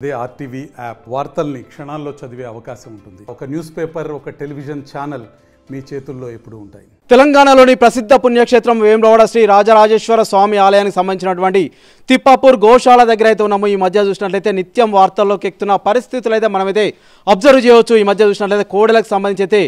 అదే RTV app వార్తల్ని క్షణాల్లో చదివే అవకాశం ఉంటుంది. ఒక న్యూస్ పేపర్, ఒక టెలివిజన్ ఛానల్ మీ చేతుల్లో ఎప్పుడూ ఉంటాయి. తెలంగాణలోని ప్రసిద్ధ పుణ్యక్షేత్రం వేములవాడ శ్రీ రాజరాజేశ్వర స్వామి ఆలయానికి సంబంధించినటువంటి తిప్పాపూర్ గోశాల దగ్గర అయితే ఉన్నాము. ఈ మధ్య చూసినట్లయితే నిత్యం వార్తల్లోకి ఎక్కుతున్న పరిస్థితులు అయితే మనమైతే అబ్జర్వ్ చేయవచ్చు. ఈ మధ్య చూసినట్లయితే కోడెలకు సంబంధించి అయితే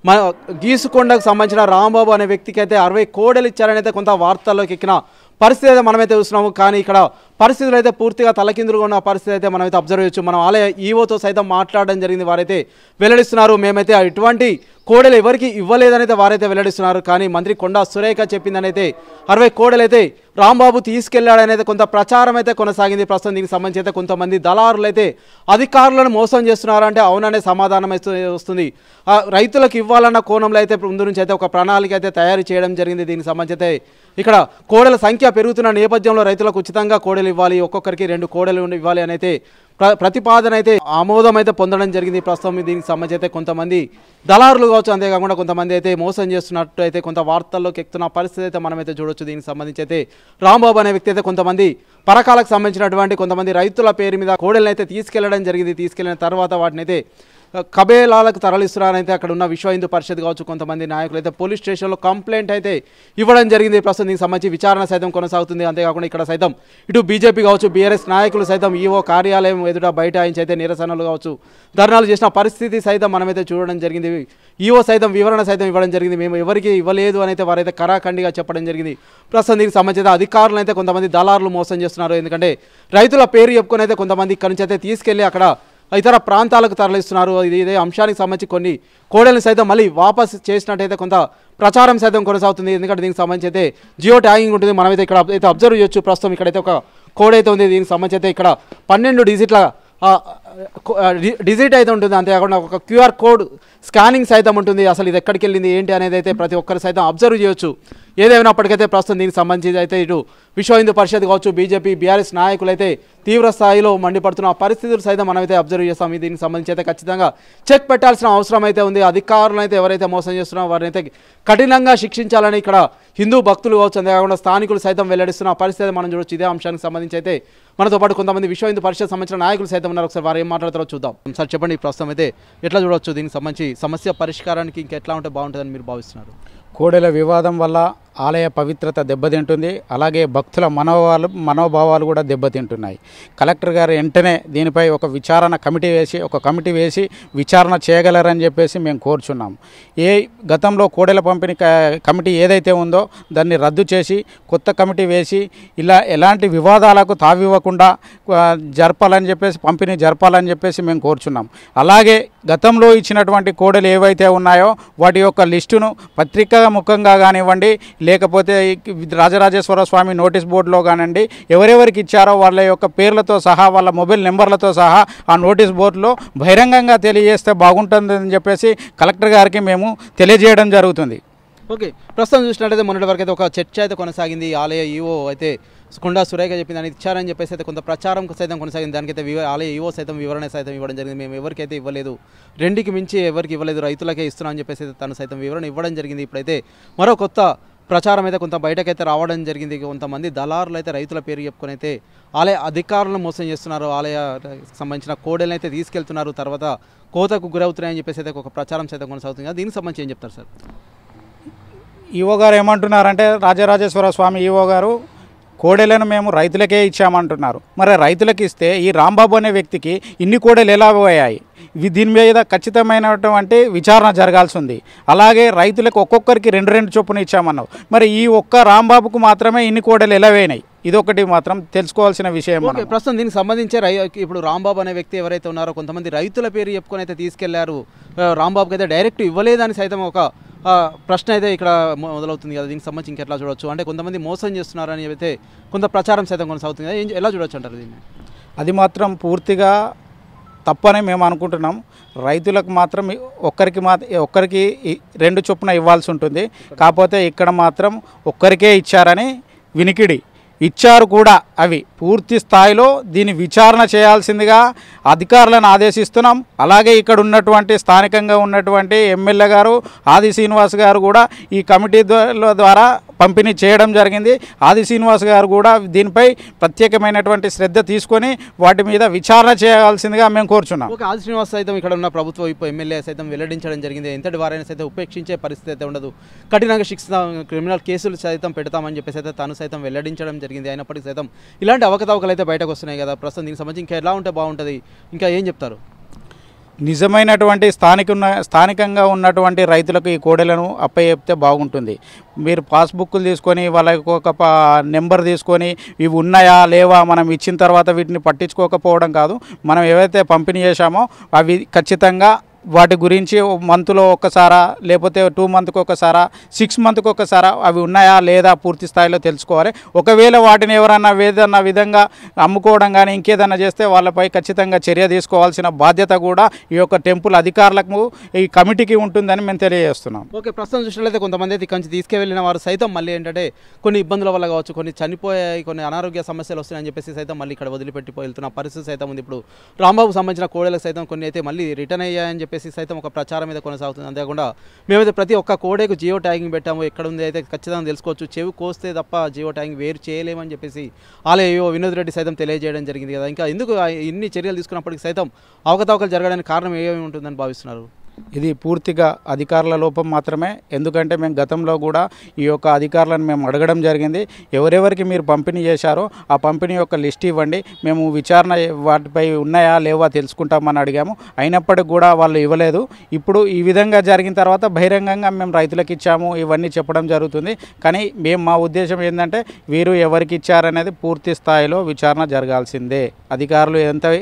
మన గీసుకొండకు సంబంధించిన రాంబాబు అనే వ్యక్తికి అయితే 60 కోడెలు ఇచ్చారని అయితే కొంత వార్తల్లోకి ఎక్కిన పరిస్థితి అయితే మనమైతే చూస్తున్నాము. కానీ ఇక్కడ పరిస్థితులు అయితే పూర్తిగా తలకిందులుగా ఉన్న పరిస్థితి అయితే మనమైతే అబ్జర్వ్ చేయొచ్చు. మనం ఆలయ ఈవోతో సైతం మాట్లాడడం జరిగింది. వారైతే వెల్లడిస్తున్నారు, మేమైతే ఎటువంటి కోడెలు ఎవరికి ఇవ్వలేదనైతే వారైతే వెల్లడిస్తున్నారు. కానీ మంత్రి కొండా సురేఖ చెప్పిందని అయితే 60 కోడెలు అయితే రాంబాబు తీసుకెళ్లాడనేది కొంత ప్రచారం అయితే కొనసాగింది. ప్రస్తుతం దీనికి సంబంధించి అయితే కొంతమంది దళారులు అయితే అధికారులను మోసం చేస్తున్నారంటే అవుననే సమాధానం వస్తుంది. రైతులకు ఇవ్వాలన్న కోణంలో అయితే ముందు నుంచి అయితే ఒక ప్రణాళిక అయితే తయారు చేయడం జరిగింది. దీనికి సంబంధించి అయితే ఇక్కడ కోడెల సంఖ్య పెరుగుతున్న నేపథ్యంలో రైతులకు ఉచితంగా కోడెలు ఇవ్వాలి, ఒక్కొక్కరికి 2 కోడెలు ఇవ్వాలి అని అయితే ప్రతిపాదన అయితే ఆమోదం అయితే పొందడం జరిగింది. ప్రస్తుతం దీనికి సంబంధించి అయితే కొంతమంది దళారులు కావచ్చు, అంతేకాకుండా కొంతమంది అయితే మోసం చేస్తున్నట్టు అయితే కొంత వార్తల్లోకి ఎక్కుతున్న పరిస్థితి అయితే మనమైతే చూడొచ్చు. దీనికి సంబంధించి అయితే రాంబాబు అనే వ్యక్తి అయితే కొంతమంది పరకాలకు సంబంధించినటువంటి కొంతమంది రైతుల పేరు మీద కోడెలను అయితే తీసుకెళ్లడం జరిగింది. తీసుకెళ్లిన తర్వాత వాటిని అయితే కబేలాలకు తరలిస్తున్నారనైతే అక్కడ ఉన్న విశ్వ హిందూ పరిషత్ కావచ్చు, కొంతమంది నాయకులు అయితే పోలీస్ స్టేషన్లో కంప్లైంట్ అయితే ఇవ్వడం జరిగింది. ప్రస్తుతం దీనికి సంబంధించి విచారణ సైతం కొనసాగుతుంది. అంతేకాకుండా ఇక్కడ సైతం ఇటు బీజేపీ కావచ్చు, బీఆర్ఎస్ నాయకులు సైతం ఈవో కార్యాలయం ఎదుట బైఠాయించి అయితే నిరసనలు కావచ్చు, ధర్నాలు చేసిన పరిస్థితి సైతం మనమైతే చూడడం జరిగింది. ఈవో సైతం వివరణ సైతం ఇవ్వడం జరిగింది. మేము ఎవరికి ఇవ్వలేదు అని అయితే వారైతే కరాఖండిగా చెప్పడం జరిగింది. ప్రస్తుతం దీనికి సంబంధించి అధికారులు అయితే కొంతమంది దళారులు మోసం చేస్తున్నారు. ఎందుకంటే రైతుల పేరు చెప్పుకొని అయితే కొంతమంది ఇక్కడి నుంచి అయితే తీసుకెళ్లి అక్కడ ఇతర ప్రాంతాలకు తరలిస్తున్నారు. ఇదే అంశానికి సంబంధించి కొన్ని కోడెలను సైతం మళ్ళీ వాపస్ చేసినట్టయితే కొంత ప్రచారం సైతం కొనసాగుతుంది. ఎందుకంటే దీనికి సంబంధించి అయితే జియో ట్యాగింగ్ ఉంటుంది. మనమైతే ఇక్కడ అయితే అబ్జర్వ్ చేయొచ్చు. ప్రస్తుతం ఇక్కడైతే ఒక కోడ్ అయితే ఉంది. దీనికి సంబంధించి అయితే ఇక్కడ 12 డిజిట్ అయితే ఉంటుంది. అంతేకాకుండా ఒక క్యూఆర్ కోడ్ స్కానింగ్ సైతం ఉంటుంది. అసలు ఇది ఎక్కడికి వెళ్ళింది ఏంటి అనేది అయితే ప్రతి ఒక్కరు సైతం అబ్జర్వ్ చేయొచ్చు. ఏదేమైనప్పటికైతే ప్రస్తుతం దీనికి సంబంధించి అయితే ఇటు విశ్వ హిందూ పరిషత్ కావచ్చు, బీజేపీ, బీఆర్ఎస్ నాయకులు అయితే తీవ్ర స్థాయిలో మండిపడుతున్న పరిస్థితులు సైతం మనమైతే అబ్జర్వ్ చేస్తాం. దీనికి సంబంధించి అయితే ఖచ్చితంగా చెక్ పెట్టాల్సిన అవసరం అయితే ఉంది. అధికారులు అయితే ఎవరైతే మోసం చేస్తున్నారో వారిని అయితే కఠినంగా శిక్షించాలని ఇక్కడ హిందూ భక్తులు కావచ్చు, అంతేకాకుండా స్థానికులు సైతం వెల్లడిస్తున్న పరిస్థితి మనం చూడొచ్చు. ఇదే అంశానికి సంబంధించి అయితే మనతో పాటు కొంతమంది విశ్వ హిందూ పరిషత్ సంబంధించిన నాయకులు సైతం ఉన్నారు. ఒకసారి వారు ఏం మాట్లాడతారో చూద్దాం. సార్ చెప్పండి, ప్రస్తుతం అయితే ఎట్లా చూడవచ్చు, దీనికి సంబంధించి సమస్య పరిష్కారానికి ఇంకా ఎట్లా ఉంటే బాగుంటుందని మీరు భావిస్తున్నారు? కోడెల వివాదం వల్ల ఆలయ పవిత్రత దెబ్బతింటుంది. అలాగే భక్తుల మనోభావాలు కూడా దెబ్బతింటున్నాయి. కలెక్టర్ గారు వెంటనే దీనిపై ఒక కమిటీ వేసి విచారణ చేయగలరని చెప్పేసి మేము కోరుచున్నాం. గతంలో కోడెల పంపిణీ కమిటీ ఏదైతే ఉందో దాన్ని రద్దు చేసి కొత్త కమిటీ వేసి ఇలా ఎలాంటి వివాదాలకు తావివ్వకుండా పంపిణీ జరపాలని చెప్పేసి మేము కోరుచున్నాం. అలాగే గతంలో ఇచ్చినటువంటి కోడెలు ఏవైతే ఉన్నాయో వాటి యొక్క లిస్టును పత్రికా ముఖంగా కానివ్వండి, లేకపోతే రాజరాజేశ్వర స్వామి నోటీస్ బోర్డులో కానివ్వండి, ఎవరెవరికి ఇచ్చారో వాళ్ళ యొక్క పేర్లతో సహా, వాళ్ళ మొబైల్ నెంబర్లతో సహా ఆ నోటీస్ బోర్డులో బహిరంగంగా తెలియజేస్తే బాగుంటుందని చెప్పేసి కలెక్టర్ గారికి మేము తెలియజేయడం జరుగుతుంది. ఓకే, ప్రస్తుతం చూసినట్లయితే మొన్నటి వరకు అయితే ఒక చర్చ అయితే కొనసాగింది. ఆలయ ఈవో అయితే కొండా సురేఖ చెప్పింది అని ఇచ్చారని చెప్పేసి అయితే కొంత ప్రచారం సైతం కొనసాగింది. దానికైతే ఆలయ ఈవో సైతం వివరణ సైతం ఇవ్వడం జరిగింది. మేము ఎవరికైతే ఇవ్వలేదు, 2కి మించి ఎవరికి ఇవ్వలేదు, రైతులకే ఇస్తున్నామని చెప్పేసి అయితే తను సైతం వివరణ ఇవ్వడం జరిగింది. ఇప్పుడైతే మరో కొత్త ప్రచారం అయితే కొంత బయటకైతే రావడం జరిగింది. కొంతమంది దళారులు అయితే రైతుల పేరు చెప్పుకొని అయితే ఆలయ అధికారులను మోసం చేస్తున్నారు. ఆలయ సంబంధించిన కోడెలను అయితే తీసుకెళ్తున్నారు, తర్వాత కోతకు గురవుతున్నాయని చెప్పేసి అయితే ఒక ప్రచారం సైతం కొనసాగుతుంది. దీనికి సంబంధించి ఏం చెప్తారు సార్? ఈవో గారు ఏమంటున్నారంటే, రాజరాజేశ్వర స్వామి ఈవో గారు కోడెలను మేము రైతులకే ఇచ్చామంటున్నారు. మరి రైతులకు ఇస్తే ఈ రాంబాబు అనే వ్యక్తికి ఇన్ని కోడెలు ఎలా పోయాయి? దీని మీద ఖచ్చితమైనటువంటి విచారణ జరగాల్సి ఉంది. అలాగే రైతులకు ఒక్కొక్కరికి 2 చొప్పున ఇచ్చామన్నావు. మరి ఈ ఒక్క రాంబాబుకు మాత్రమే ఇన్ని కోడెలు ఎలా పోయినాయి? ఇదొకటి మాత్రం తెలుసుకోవాల్సిన విషయం. ప్రస్తుతం దీనికి సంబంధించి ఇప్పుడు రాంబాబు అనే వ్యక్తి ఎవరైతే ఉన్నారో కొంతమంది రైతుల పేరు చెప్పుకొని అయితే తీసుకెళ్లారు. రాంబాబుకి అయితే డైరెక్ట్ ఇవ్వలేదని సైతం ఒక ప్రశ్న అయితే ఇక్కడ మొదలవుతుంది కదా. దీనికి సంబంధించి ఇంకెట్లా చూడొచ్చు? అంటే కొంతమంది మోసం చేస్తున్నారని అయితే కొంత ప్రచారం సైతం కొనసాగుతుంది కదా, ఎలా చూడొచ్చు అంటారు దీన్ని? అది మాత్రం పూర్తిగా తప్పని మేము అనుకుంటున్నాం. రైతులకు మాత్రం ఒక్కరికి 2 చొప్పున ఇవ్వాల్సి ఉంటుంది. కాకపోతే ఇక్కడ మాత్రం ఒక్కరికే ఇచ్చారని వినికిడి. ఇచ్చారు కూడా. అవి పూర్తి స్థాయిలో దీన్ని విచారణ చేయాల్సిందిగా అధికారులను ఆదేశిస్తున్నాం. అలాగే ఇక్కడ ఉన్నటువంటి స్థానికంగా ఉన్నటువంటి ఎమ్మెల్యే గారు ఆది శ్రీనివాస్ గారు కూడా ఈ కమిటీ ద్వారా పంపిణీ చేయడం జరిగింది. ఆది శ్రీనివాస్ గారు కూడా దీనిపై ప్రత్యేకమైనటువంటి శ్రద్ధ తీసుకొని వాటి మీద విచారణ చేయాల్సిందిగా మేము కోరుచున్నాం. ఓకే, ఆది శ్రీనివాస్ సైతం ఇక్కడ ఉన్న ప్రభుత్వ ఎమ్మెల్యే సైతం వెల్లడించడం జరిగింది. ఎంతటి వారైనా సైతం ఉపేక్షించే పరిస్థితి అయితే ఉండదు, కఠినంగా శిక్ష క్రిమినల్ కేసులు సైతం పెడతామని చెప్పేసి అయితే తను సైతం వెల్లడించడం జరిగింది. అయినప్పటికీ సైతం ఇలాంటి అవకతవకలు అయితే బయటకు వస్తున్నాయి కదా, ప్రస్తుతం దీనికి సంబంధించి ఇంకా ఎలా ఉంటే బాగుంటుంది, ఇంకా ఏం చెప్తారు? నిజమైనటువంటి స్థానికంగా ఉన్నటువంటి రైతులకు ఈ కోడెలను అప్పచెప్తే బాగుంటుంది. మీరు పాస్బుక్లు తీసుకొని వాళ్ళకి ఒక నెంబర్ తీసుకొని ఇవి ఉన్నాయా లేవా మనం ఇచ్చిన తర్వాత వీటిని పట్టించుకోకపోవడం కాదు. మనం ఏవైతే పంపిణీ చేశామో అవి ఖచ్చితంగా వాటి గురించి మంత్లో ఒక్కసారా లేకపోతే 2 మంత్కి ఒకసారా 6 మంత్కి ఒకసారా అవి ఉన్నాయా లేదా పూర్తి స్థాయిలో తెలుసుకోవాలి. ఒకవేళ వాటిని ఎవరన్నా ఏదన్నా విధంగా అమ్ముకోవడం కానీ ఇంకేదన్నా చేస్తే వాళ్ళపై ఖచ్చితంగా చర్య తీసుకోవాల్సిన బాధ్యత కూడా ఈ యొక్క టెంపుల్ అధికారులకు ఈ కమిటీకి ఉంటుందని మేము తెలియజేస్తున్నాం. ఓకే, ప్రస్తుతం చూసినట్లయితే కొంతమంది అయితే కంచి తీసుకువెళ్ళిన వారు సైతం మళ్ళీ ఏంటంటే కొన్ని ఇబ్బందుల వల్ల కావచ్చు, కొన్ని చనిపోయాయి, కొన్ని అనారోగ్య సమస్యలు వస్తున్నాయని చెప్పేసి సైతం మళ్ళీ ఇక్కడ వదిలిపెట్టి వెళ్తున్న పరిస్థితి సైతం ఉంది. ఇప్పుడు రాంబాబుకు సంబంధించిన కోడలకు సైతం కొన్ని అయితే మళ్ళీ రిటర్న్ అయ్యాయని చెప్పేసి సైతం ఒక ప్రచారం మీద కొనసాగుతుంది. అంతేకాకుండా మేమైతే ప్రతి ఒక్క కోడేకు జియో ట్యాగింగ్ పెట్టాము, ఎక్కడ ఉంది అయితే ఖచ్చితంగా తెలుసుకోవచ్చు, చెవి కోస్తే తప్ప జియో ట్యాగింగ్ వేరు చేయలేమని చెప్పేసి ఆలయ వినోద్ రెడ్డి సైతం తెలియజేయడం జరిగింది కదా. ఇంకా ఎందుకు ఇన్ని చర్యలు తీసుకున్నప్పటికీ సైతం అవకతవకలు జరగడానికి కారణం ఏమేమి ఉంటుందని భావిస్తున్నారు? ఇది పూర్తిగా అధికారుల లోపం మాత్రమే. ఎందుకంటే మేము గతంలో కూడా ఈ యొక్క అధికారులను మేము అడగడం జరిగింది. ఎవరెవరికి మీరు పంపిణీ చేశారో ఆ పంపిణీ యొక్క లిస్ట్ ఇవ్వండి, మేము విచారణ వాటిపై ఉన్నాయా లేవా తెలుసుకుంటామని అడిగాము. అయినప్పటికీ కూడా వాళ్ళు ఇవ్వలేదు. ఇప్పుడు ఈ విధంగా జరిగిన తర్వాత బహిరంగంగా మేము రైతులకు ఇచ్చాము ఇవన్నీ చెప్పడం జరుగుతుంది. కానీ మా ఉద్దేశం ఏంటంటే వీరు ఎవరికి ఇచ్చారనేది పూర్తి స్థాయిలో విచారణ జరగాల్సిందే. అధికారులు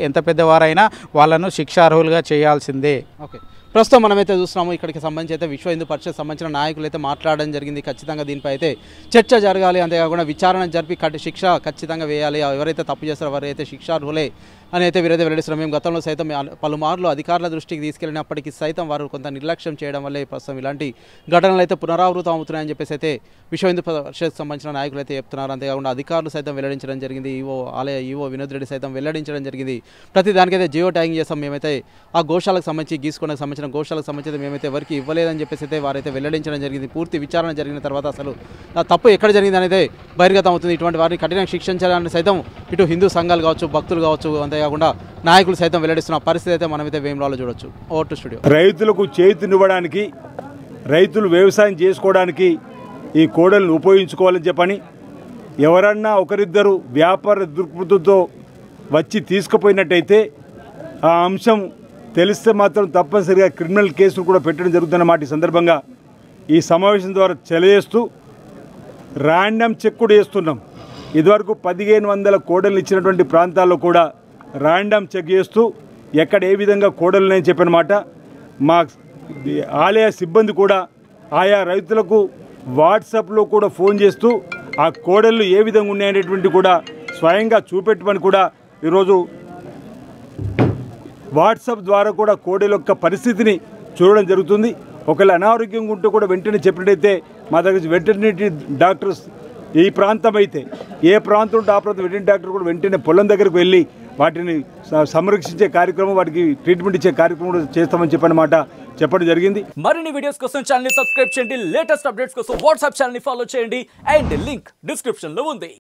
ఎంత పెద్దవారైనా వాళ్ళను శిక్షార్హులుగా చేయాల్సిందే. ఓకే, ప్రస్తుతం మనమైతే చూస్తున్నాము ఇక్కడికి సంబంధించి అయితే విశ్వ హిందూ పరిషత్ సంబంధించిన నాయకులు అయితే మాట్లాడడం జరిగింది. ఖచ్చితంగా దీనిపై అయితే చర్చ జరగాలి, అంతేకాకుండా విచారణ జరిపి శిక్ష ఖచ్చితంగా వేయాలి, ఎవరైతే తప్పు చేస్తారో వారైతే శిక్షార్హులే అని అయితే వీరైతే వెల్లడిస్తున్నారు. మేము గతంలో సైతం పలుమార్లు అధికారుల దృష్టికి తీసుకెళ్ళినప్పటికీ సైతం వారు కొంత నిర్లక్ష్యం చేయడం వల్లే ప్రస్తుతం ఇలాంటి ఘటనలు అయితే పునరావృతం అవుతున్నాయని చెప్పేసి అయితే విశ్వ హిందూ పరిషత్ సంబంధించిన నాయకులు అయితే చెప్తున్నారు. అంతేకాకుండా అధికారులు సైతం వెల్లడించడం జరిగింది. ఆలయ వినోద్ రెడ్డి సైతం వెల్లడించడం జరిగింది. ప్రతి దానికైతే జియో ట్యాగింగ్ చేస్తాం, మేమైతే ఆ గోశాలకు సంబంధించి గీసుకోవడానికి సంబంధించిన గోశాలకు సంబంధించి మేమైతే ఎవరికి ఇవ్వలేదని చెప్పేసి అయితే వారైతే వెల్లడించడం జరిగింది. పూర్తి విచారణ జరిగిన తర్వాత అసలు ఆ తప్పు ఎక్కడ జరిగింది అనేది బహిర్గతం అవుతుంది. ఇటువంటి వారిని కఠినంగా శిక్షించాలని సైతం ఇటు హిందూ సంఘాలు కావచ్చు, భక్తులు కావచ్చు, అంతేకాకుండా నాయకులు సైతం వెల్లడిస్తున్న పరిస్థితి అయితే మనమైతే వేములవాడలో చూడొచ్చు. Over to studio. రైతులకు చేతినివ్వడానికి, రైతులు వ్యవసాయం చేసుకోవడానికి ఈ కోడలను ఉపయోగించుకోవాలని చెప్పని ఎవరన్నా ఒకరిద్దరు వ్యాపార దృక్పథంతో వచ్చి తీసుకుపోయినట్టయితే ఆ అంశం తెలిస్తే మాత్రం తప్పనిసరిగా క్రిమినల్ కేసులు కూడా పెట్టడం జరుగుతుందన్నమాట. ఈ సందర్భంగా ఈ సమావేశం ద్వారా తెలియజేస్తూ ర్యాండమ్ చెక్ కూడా చేస్తున్నాం. ఇదివరకు 1500 కోడలు ఇచ్చినటువంటి ప్రాంతాల్లో కూడా ర్యాండమ్ చెక్ చేస్తూ ఎక్కడ ఏ విధంగా కోడలు నేను చెప్పినమాట. మా ఆలయ సిబ్బంది కూడా ఆయా రైతులకు వాట్సాప్లో కూడా ఫోన్ చేస్తూ ఆ కోడళ్ళు ఏ విధంగా ఉన్నాయనేటువంటి కూడా స్వయంగా చూపెట్టమని కూడా ఈరోజు వాట్సాప్ ద్వారా కూడా కోడెల యొక్క పరిస్థితిని చూడడం జరుగుతుంది. ఒకవేళ అనారోగ్యంగా ఉంటే కూడా వెంటనే చెప్పినట్టయితే మా దగ్గర వెటర్నరీ డాక్టర్స్ ఈ ప్రాంతం అయితే ఏ ప్రాంతం ఉంటే ఆ ప్రాంతం వెటర్నరీ డాక్టర్ కూడా వెంటనే పొలం దగ్గరకు వెళ్ళి వాటిని సంరక్షించే కార్యక్రమం, వాటికి ట్రీట్మెంట్ ఇచ్చే కార్యక్రమం కూడా చేస్తామని చెప్పడం జరిగింది. మరిన్ని వీడియోస్ కోసం ఛానల్ ని సబ్స్క్రైబ్ చేయండి, లేటెస్ట్ అప్డేట్స్ కోసం వాట్సాప్ ఛానల్ ని ఫాలో చేయండి అండ్ లింక్ డిస్క్రిప్షన్ లో ఉంది.